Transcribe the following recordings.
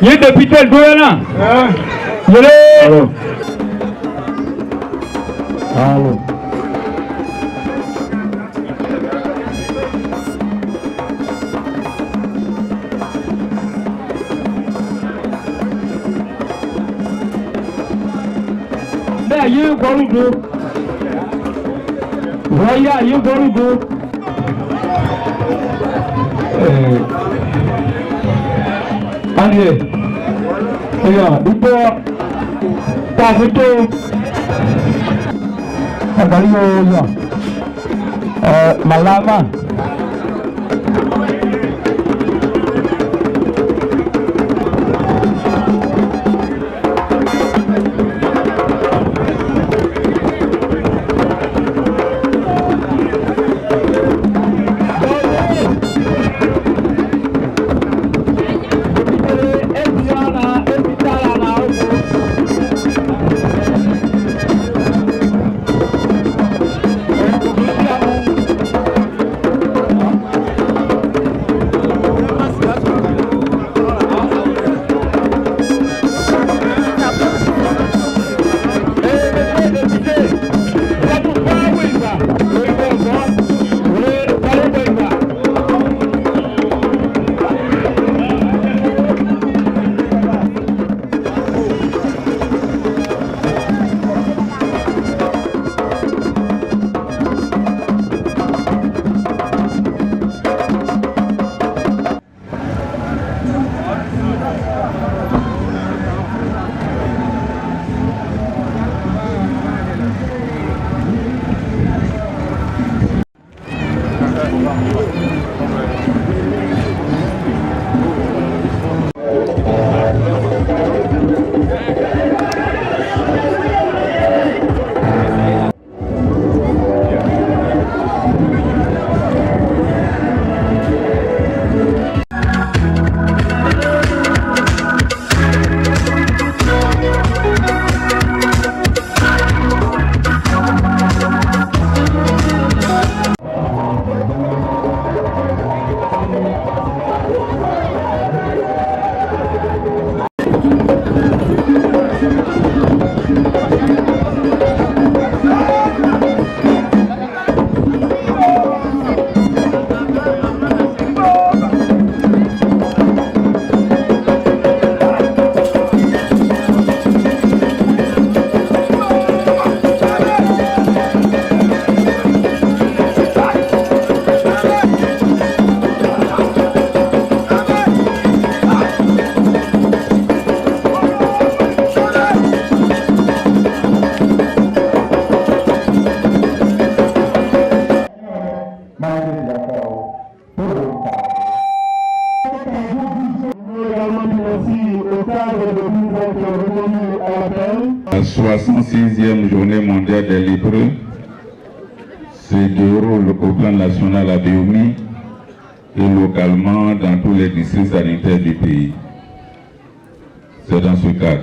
ये député le gouvernement. Allô. Allô. Là, il y a un gros. Voyez, il y a un gros. Allez. Regarde, il faut pas voter. Malama. La 66e journée mondiale des lépreux se déroule au plan national à Béoumi et localement dans tous les districts sanitaires du pays. C'est dans ce cadre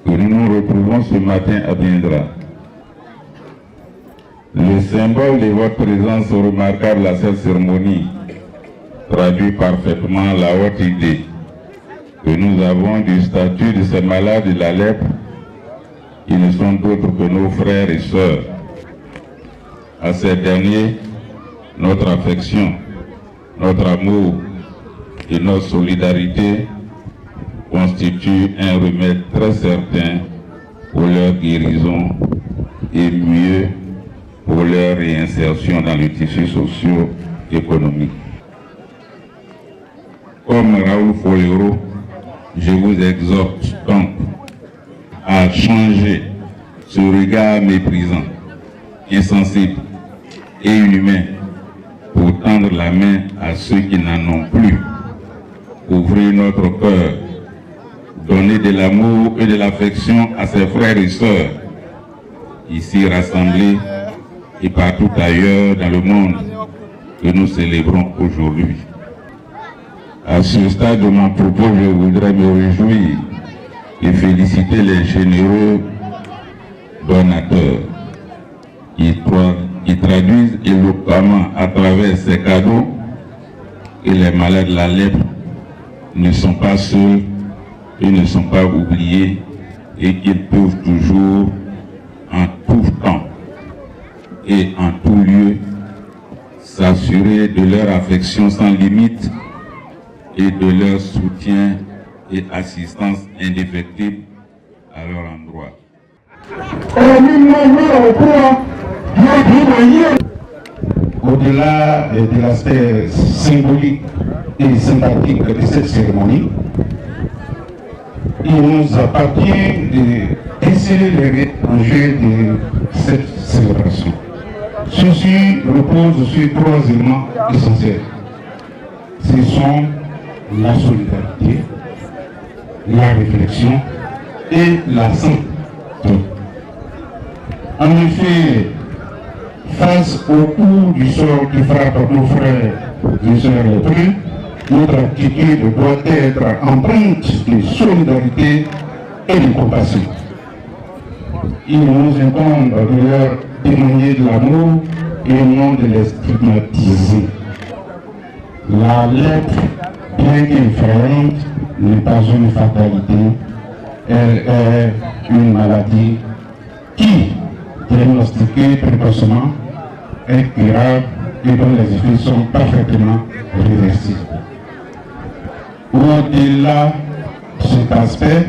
que nous nous retrouvons ce matin à Biendra. Le symbole de votre présence remarquable à cette cérémonie traduit parfaitement la haute idée que nous avons du statut de ces malades de la lèpre qui ne sont d'autres que nos frères et sœurs. À ces derniers, notre affection, notre amour et notre solidarité constituent un remède très certain pour leur guérison et mieux pour leur réinsertion dans le tissu socio-économique. Comme Raoul Folero, je vous exhorte donc à changer ce regard méprisant, insensible et inhumain pour tendre la main à ceux qui n'en ont plus. Ouvrir notre cœur, donner de l'amour et de l'affection à ses frères et sœurs, ici rassemblés et partout ailleurs dans le monde que nous célébrons aujourd'hui. À ce stade de mon propos, je voudrais me réjouir et féliciter les généreux donateurs qui traduisent éloquemment à travers ces cadeaux que les malades de la lèpre ne sont pas seuls et ne sont pas oubliés et qu'ils peuvent toujours, en tout temps et en tout lieu, s'assurer de leur affection sans limite et de leur soutien et assistance indéfectible à leur endroit. Au-delà de l'aspect symbolique et sympathique de cette cérémonie, il nous appartient de déceler les enjeux de cette célébration. Ceci repose sur trois éléments essentiels. Ce sont la solidarité, la réflexion et la santé. En effet, face au coup du sort qui frappe nos frères et sœurs lépreux, notre attitude doit être empreinte de solidarité et de compassion. Il nous incombe de leur témoigner de l'amour et non de les stigmatiser. La lèpre, bien qu'effrayante, n'est pas une fatalité, elle est une maladie qui, diagnostiquée précocement, est curable et dont les effets sont parfaitement réversibles. Au-delà de cet aspect,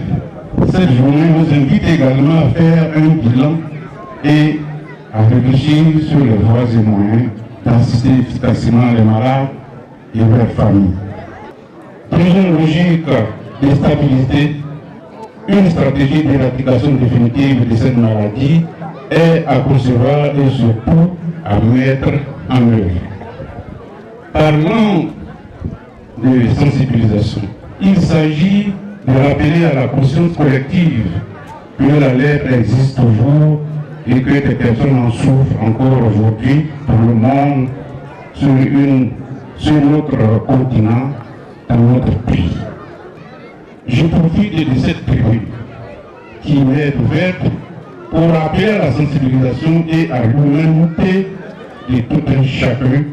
cette journée nous invite également à faire un bilan et à réfléchir sur les voies et moyens d'assister efficacement les malades et leurs familles. Dans une logique de stabilité, une stratégie d'éradication définitive de cette maladie est à concevoir et surtout à mettre en œuvre. Parlant de sensibilisation, il s'agit de rappeler à la conscience collective que la lèpre existe toujours et que des personnes en souffrent encore aujourd'hui dans le monde, sur notre continent, dans notre pays. Je profite de cette tribune qui m'est ouverte pour rappeler à la sensibilisation et à l'humanité de tout un chacun,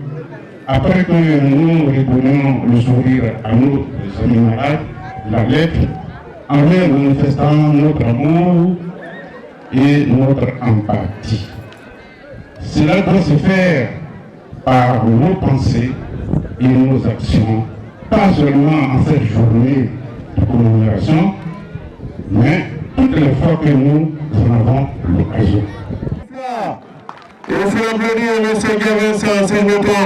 après que nous redonnions le sourire à nos amis malades, la lèpre, en leur manifestant notre amour et notre empathie. Cela doit se faire par nos pensées et nos actions, pas seulement en cette journée de commémoration, mais toutes les fois que nous en avons l'occasion. Et c'est bienvenue à M. Gavincent, c'est notre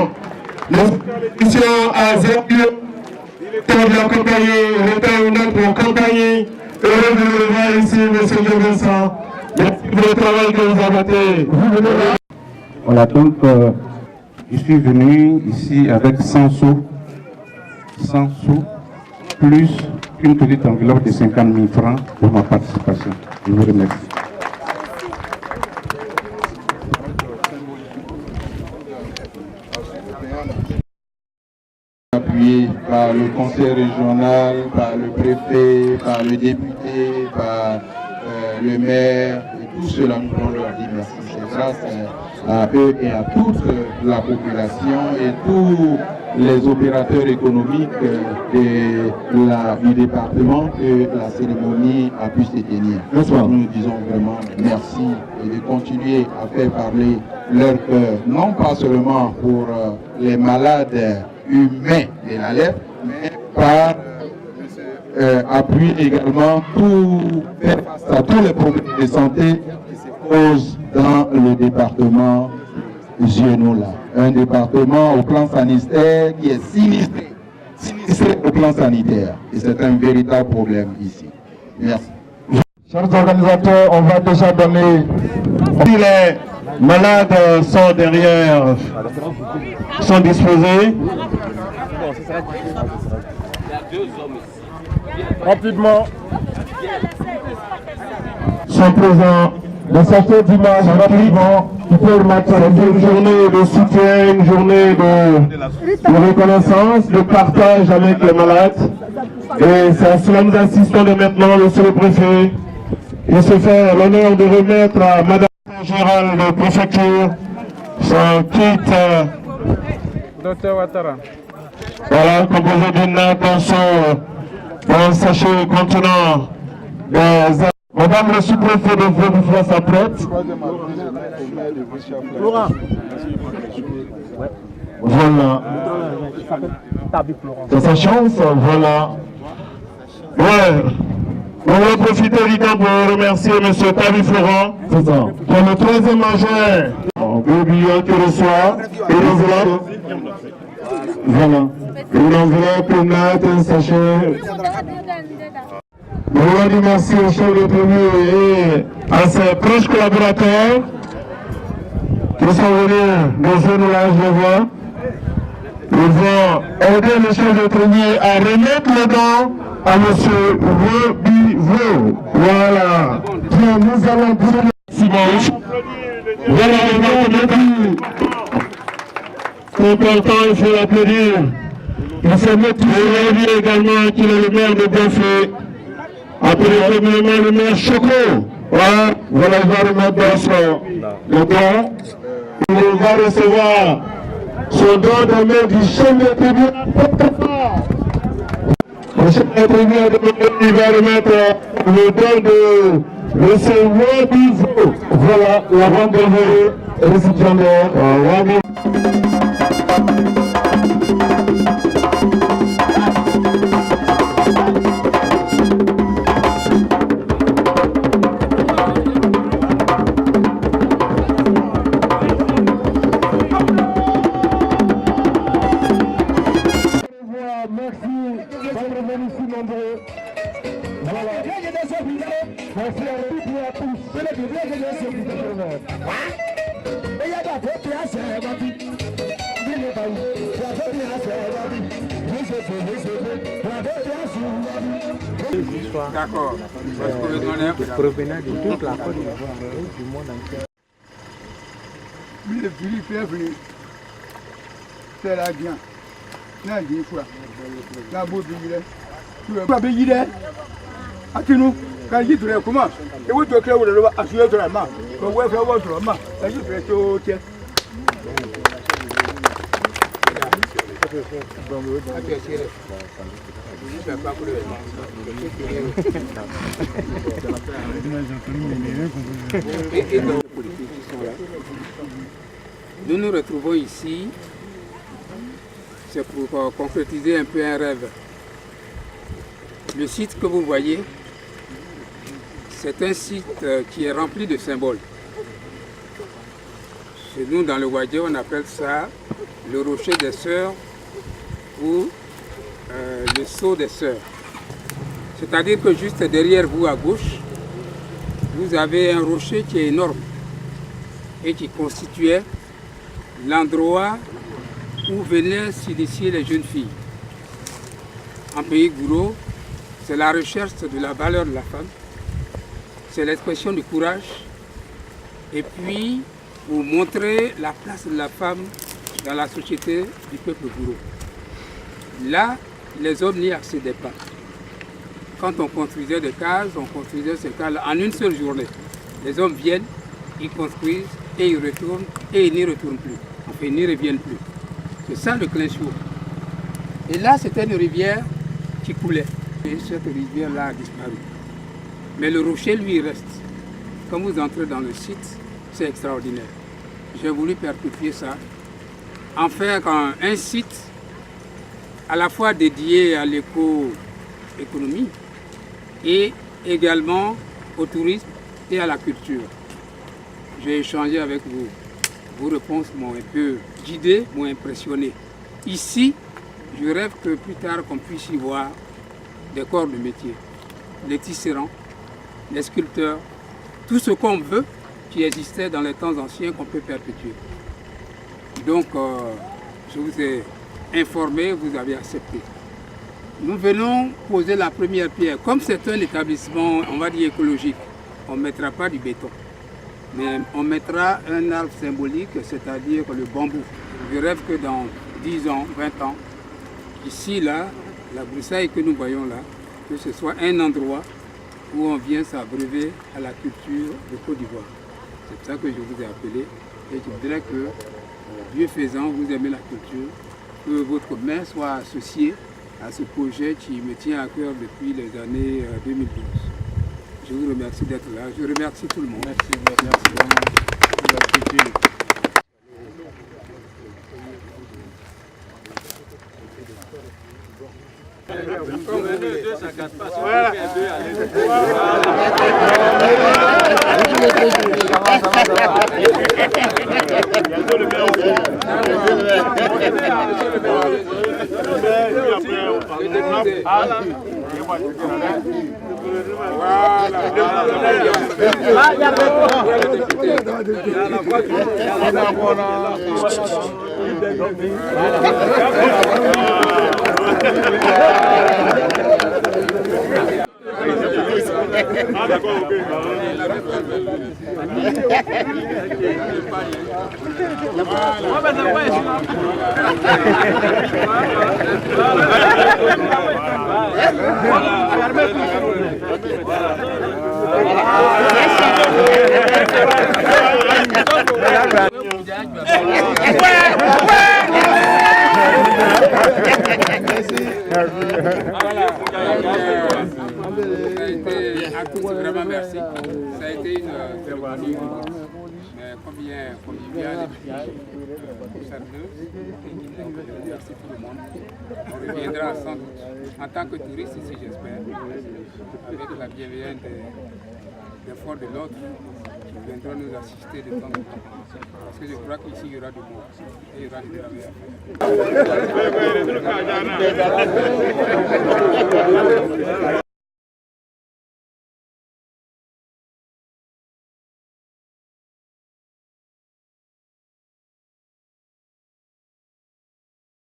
mission à Zépio. Il est temps d'accompagner, il est temps notre compagnie. Heureux de le voir ici, M. Gavincent. Merci pour le travail que vous avez fait. Voilà, donc je suis venu ici avec 100 sous, plus une petite enveloppe de 50 000 francs pour ma participation. Je vous remercie. Appuyé par le conseil régional, par le préfet, par le député, par le maire, et tout cela, nous voulons leur dire merci. C'est grâce à eux et à toute la population et tous les opérateurs économiques du département que la cérémonie a pu se tenir. Nous disons vraiment merci et de continuer à faire parler leur cœur, non pas seulement pour les malades humains de la lèpre, mais par appui également pour faire face à tous les problèmes de santé qui se posent dans le département Génola. Un département au plan sanitaire qui est sinistré au plan sanitaire. Et c'est un véritable problème ici. Merci. Chers organisateurs, on va déjà donner... Si les malades sont derrière, sont disposés. Rapidement. Sont présents. De cette dimanche, rapidement, pour mettre une journée de soutien, une journée de reconnaissance, de partage avec les malades. Et c'est à cela que nous assistons de maintenant, monsieur le préfet. Il se fait l'honneur de remettre à madame Gérald de préfecture son kit. Docteur Ouattara. Voilà, composé d'une attention d'un sachet contenant des... Madame le sous-préfet de vous sa prête. Voilà. C'est sa chance, voilà. Ouais. On va profiter du temps pour remercier M. Tavi Florent, qui est le 3e adjoint au bilan qui reçoit une enveloppe. Voilà. Une enveloppe, une note, un sachet. Nous voulons dire merci au chef de premier et à ses proches collaborateurs qui sont venus de Génola, je le vois. Ils vont aider le chef de premier à remettre le don à M. Robiveau. Voilà. Bien, nous allons dire dimanche. Voilà, c'est important, il faut l'applaudir. Il faut mettre tout également qu'il est le maire de Biafé. Après le maire Choco. Voilà, il va remettre dans son le don. Il va recevoir son don de main du chef de tribune. Le chef de tribune, il va remettre le don de M. Robiveau. Voilà, la vente de récipiendaire. D'accord. Provenant de toute la Côte d'Ivoire, du monde entier. Le Philippe est venu. C'est la bien. La bien fois. La beau billet. Tu veux pas billet? Attends-nous. Quand il dit comment? Et vous te créez le roi à suivre la main. Quand vous faites votre main, il dit que au tien. Nous nous retrouvons ici, c'est pour concrétiser un peu un rêve. Le site que vous voyez, c'est un site qui est rempli de symboles. Chez nous, dans le Wadja, on appelle ça le rocher des sœurs ou le sceau des sœurs. C'est-à-dire que juste derrière vous, à gauche, vous avez un rocher qui est énorme et qui constituait l'endroit où venaient s'initier les jeunes filles. En pays Gouro, c'est la recherche de la valeur de la femme c'est l'expression du courage. Et puis, pour montrer la place de la femme dans la société du peuple bourreau. Là, les hommes n'y accédaient pas. Quand on construisait des cases, on construisait ces cases en une seule journée. Les hommes viennent, ils construisent et ils retournent et ils n'y retournent plus. Enfin, ils n'y reviennent plus. C'est ça le Clinchot. Et là, c'était une rivière qui coulait. Et cette rivière-là a disparu. Mais le rocher, lui, reste. Quand vous entrez dans le site, c'est extraordinaire. J'ai voulu perpétuer ça, en faire un site à la fois dédié à l'éco-économie et également au tourisme et à la culture. J'ai échangé avec vous. Vos réponses m'ont un peu guidé, m'ont impressionné. Ici, je rêve que plus tard qu'on puisse y voir des corps de métier, les tisserands, les sculpteurs, tout ce qu'on veut qui existait dans les temps anciens qu'on peut perpétuer. Donc, je vous ai informé, vous avez accepté. Nous venons poser la première pierre. Comme c'est un établissement, on va dire écologique, on ne mettra pas du béton, mais on mettra un arbre symbolique, c'est-à-dire le bambou. Je rêve que dans 10 ans, 20 ans, ici, là, la broussaille que nous voyons là, que ce soit un endroit où on vient s'abreuver à la culture de Côte d'Ivoire. C'est pour ça que je vous ai appelé et je voudrais que, Dieu faisant, vous aimez la culture, que votre main soit associée à ce projet qui me tient à cœur depuis les années 2012. Je vous remercie d'être là. Je remercie tout le monde. Merci vraiment pour la culture. Vraiment merci. Ça a été une cérémonie combien conviviale et chaleureuse. Merci tout le monde. On reviendra sans doute en tant que touriste ici, j'espère, avec la bienveillance des forces de l'ordre qui viendront nous assister de temps en temps. Parce que je crois qu'ici il y aura du monde et il y aura du travail à faire.